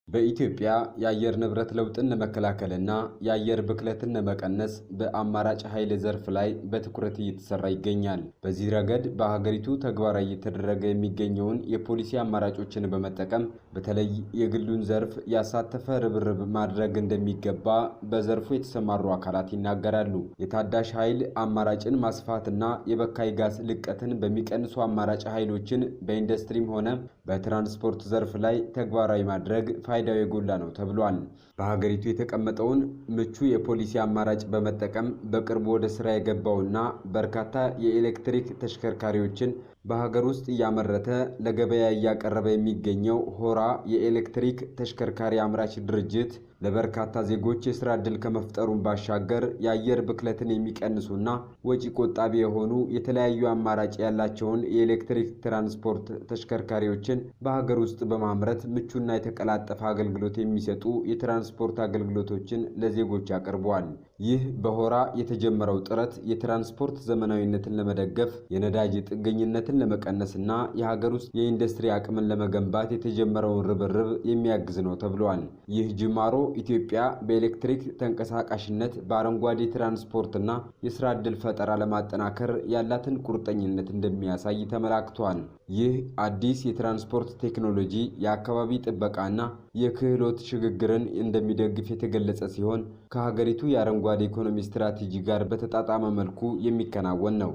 በኢትዮጵያ የአየር ንብረት ለውጥን ለመከላከልና የአየር ብክለትን ለመቀነስ በአማራጭ ኃይል ዘርፍ ላይ በትኩረት እየተሰራ ይገኛል። በዚህ ረገድ በሀገሪቱ ተግባራዊ እየተደረገ የሚገኘውን የፖሊሲ አማራጮችን በመጠቀም በተለይ የግሉን ዘርፍ ያሳተፈ ርብርብ ማድረግ እንደሚገባ በዘርፉ የተሰማሩ አካላት ይናገራሉ። የታዳሽ ኃይል አማራጭን ማስፋትና የበካይ ጋዝ ልቀትን በሚቀንሱ አማራጭ ኃይሎችን በኢንዱስትሪም ሆነ በትራንስፖርት ዘርፍ ላይ ተግባራዊ ማድረግ ፋይዳው የጎላ ነው ተብሏል። በሀገሪቱ የተቀመጠውን ምቹ የፖሊሲ አማራጭ በመጠቀም በቅርቡ ወደ ስራ የገባውና በርካታ የኤሌክትሪክ ተሽከርካሪዎችን በሀገር ውስጥ እያመረተ ለገበያ እያቀረበ የሚገኘው ሆራ የኤሌክትሪክ ተሽከርካሪ አምራች ድርጅት ለበርካታ ዜጎች የሥራ ዕድል ከመፍጠሩን ባሻገር የአየር ብክለትን የሚቀንሱና ወጪ ቆጣቢ የሆኑ የተለያዩ አማራጭ ያላቸውን የኤሌክትሪክ ትራንስፖርት ተሽከርካሪዎችን በሀገር ውስጥ በማምረት ምቹና የተቀላጠፈ አገልግሎት የሚሰጡ የትራንስፖርት አገልግሎቶችን ለዜጎች ያቀርበዋል። ይህ በሆራ የተጀመረው ጥረት የትራንስፖርት ዘመናዊነትን ለመደገፍ የነዳጅ ጥገኝነትን ለመቀነስና የሀገር ውስጥ የኢንዱስትሪ አቅምን ለመገንባት የተጀመረውን ርብርብ የሚያግዝ ነው ተብሏል። ይህ ጅማሮ ኢትዮጵያ በኤሌክትሪክ ተንቀሳቃሽነት በአረንጓዴ ትራንስፖርትና የሥራ ዕድል ፈጠራ ለማጠናከር ያላትን ቁርጠኝነት እንደሚያሳይ ተመላክቷል። ይህ አዲስ የትራንስፖርት ቴክኖሎጂ የአካባቢ ጥበቃና የክህሎት ሽግግርን እንደሚደግፍ የተገለጸ ሲሆን ከሀገሪቱ የአረንጓዴ ኢኮኖሚ ስትራቴጂ ጋር በተጣጣመ መልኩ የሚከናወን ነው።